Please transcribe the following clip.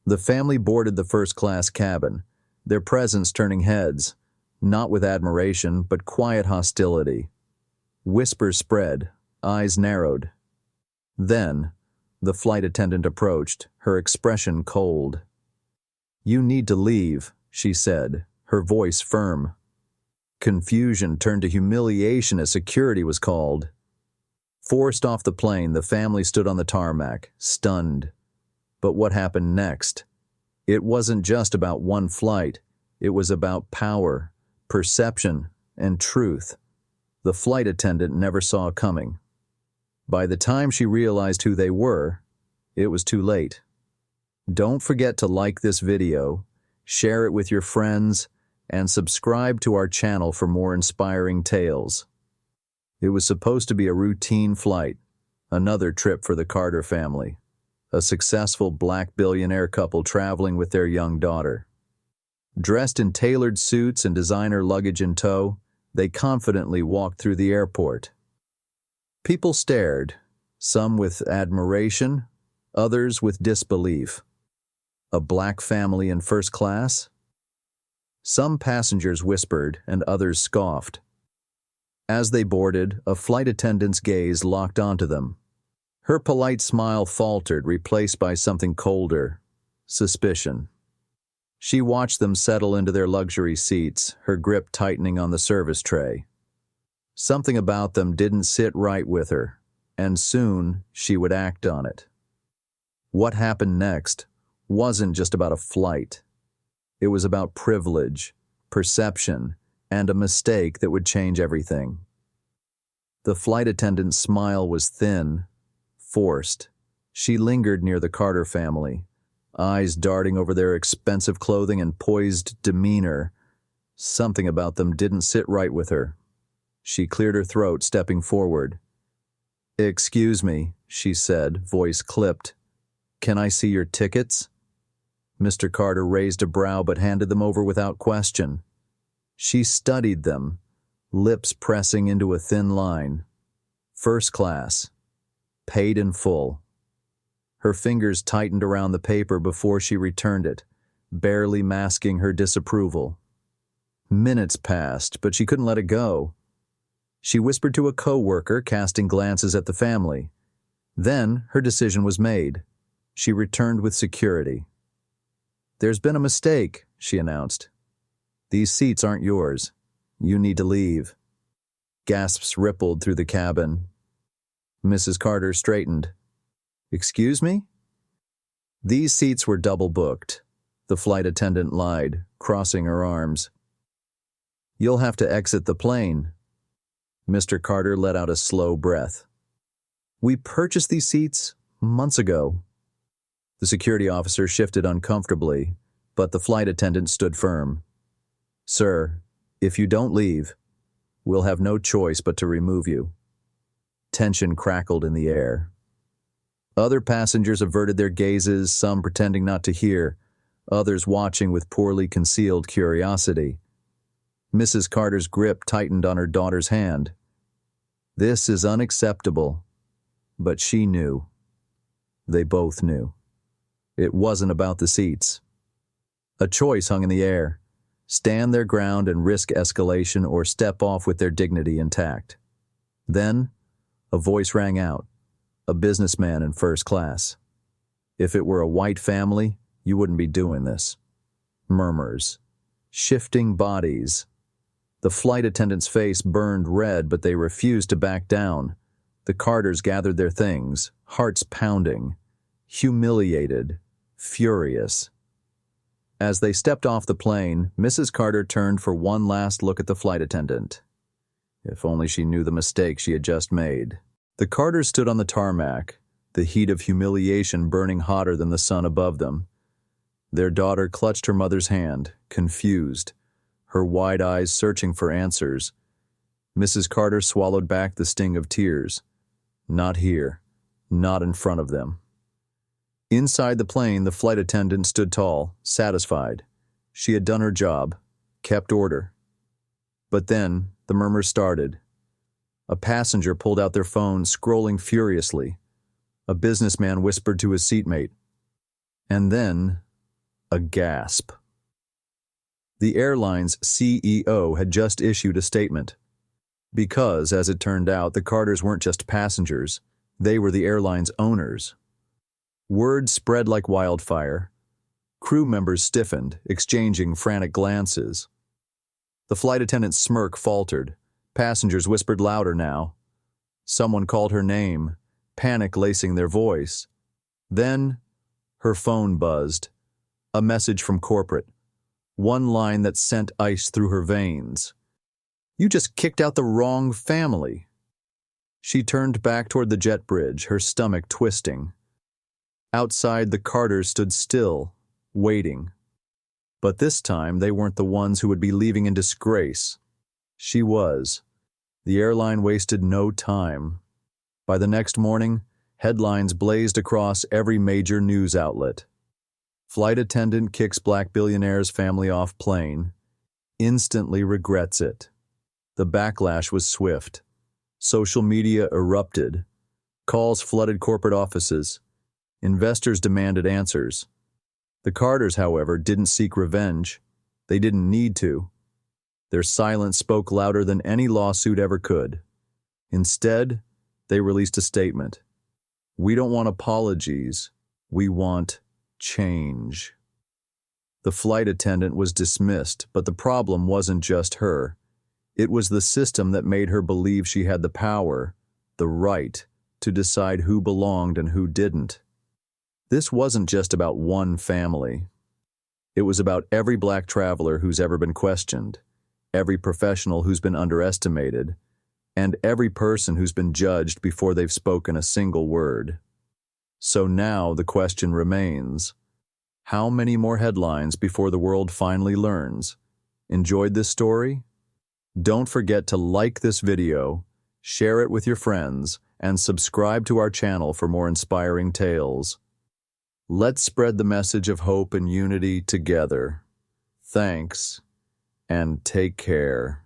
The family boarded the first-class cabin, their presence turning heads, not with admiration, but quiet hostility. Whispers spread, eyes narrowed. Then, the flight attendant approached, her expression cold. "You need to leave," she said, her voice firm. Confusion turned to humiliation as security was called. Forced off the plane, the family stood on the tarmac, stunned. But what happened next? It wasn't just about one flight. It was about power, perception, and truth. The flight attendant never saw coming. By the time she realized who they were, it was too late. Don't forget to like this video, share it with your friends, and subscribe to our channel for more inspiring tales. It was supposed to be a routine flight, another trip for the Carter family, a successful black billionaire couple traveling with their young daughter. Dressed in tailored suits and designer luggage in tow, they confidently walked through the airport. People stared, some with admiration, others with disbelief. A black family in first class? Some passengers whispered and others scoffed. As they boarded, a flight attendant's gaze locked onto them. Her polite smile faltered, replaced by something colder, suspicion. She watched them settle into their luxury seats, her grip tightening on the service tray. Something about them didn't sit right with her, and soon she would act on it. What happened next wasn't just about a flight. It was about privilege, perception, and a mistake that would change everything. The flight attendant's smile was thin, forced. She lingered near the Carter family, eyes darting over their expensive clothing and poised demeanor. Something about them didn't sit right with her. She cleared her throat, stepping forward. "Excuse me," she said, voice clipped. "Can I see your tickets?" Mr. Carter raised a brow but handed them over without question. She studied them, lips pressing into a thin line. First class. Paid in full. Her fingers tightened around the paper before she returned it, barely masking her disapproval. Minutes passed, but she couldn't let it go. She whispered to a co-worker, casting glances at the family. Then her decision was made. She returned with security. "There's been a mistake," she announced. "These seats aren't yours. You need to leave." Gasps rippled through the cabin. Mrs. Carter straightened. "Excuse me?" "These seats were double booked," the flight attendant lied, crossing her arms. "You'll have to exit the plane." Mr. Carter let out a slow breath. "We purchased these seats months ago." The security officer shifted uncomfortably, but the flight attendant stood firm. "Sir, if you don't leave, we'll have no choice but to remove you." Tension crackled in the air. Other passengers averted their gazes, some pretending not to hear, others watching with poorly concealed curiosity. Mrs. Carter's grip tightened on her daughter's hand. This is unacceptable, but she knew. They both knew. It wasn't about the seats. A choice hung in the air: stand their ground and risk escalation, or step off with their dignity intact. Then, a voice rang out, a businessman in first class. "If it were a white family, you wouldn't be doing this." Murmurs. Shifting bodies. The flight attendant's face burned red, but they refused to back down. The Carters gathered their things, hearts pounding, humiliated, furious. As they stepped off the plane, Mrs. Carter turned for one last look at the flight attendant. If only she knew the mistake she had just made. The Carters stood on the tarmac, the heat of humiliation burning hotter than the sun above them. Their daughter clutched her mother's hand, confused, her wide eyes searching for answers. Mrs. Carter swallowed back the sting of tears. Not here, not in front of them. Inside the plane, the flight attendant stood tall, satisfied. She had done her job, kept order. But then, the murmurs started. A passenger pulled out their phone, scrolling furiously. A businessman whispered to his seatmate. And then, A gasp. The airline's CEO had just issued a statement. Because, as it turned out, the Carters weren't just passengers, they were the airline's owners. Word spread like wildfire. Crew members stiffened, exchanging frantic glances. The flight attendant's smirk faltered. Passengers whispered louder now. Someone called her name, panic lacing their voice. Then, her phone buzzed. A message from corporate. One line that sent ice through her veins. "You just kicked out the wrong family." She turned back toward the jet bridge, her stomach twisting. Outside, the Carters stood still, waiting. But this time, they weren't the ones who would be leaving in disgrace. She was. The airline wasted no time. By the next morning, headlines blazed across every major news outlet. Flight attendant kicks black billionaire's family off plane. Instantly regrets it. The backlash was swift. Social media erupted. Calls flooded corporate offices. Investors demanded answers. The Carters, however, didn't seek revenge. They didn't need to. Their silence spoke louder than any lawsuit ever could. Instead, they released a statement. "We don't want apologies. We want change." The flight attendant was dismissed, but the problem wasn't just her. It was the system that made her believe she had the power, the right, to decide who belonged and who didn't. This wasn't just about one family. It was about every black traveler who's ever been questioned, every professional who's been underestimated, and every person who's been judged before they've spoken a single word. So now the question remains, how many more headlines before the world finally learns? Enjoyed this story? Don't forget to like this video, share it with your friends, and subscribe to our channel for more inspiring tales. Let's spread the message of hope and unity together. Thanks, and take care.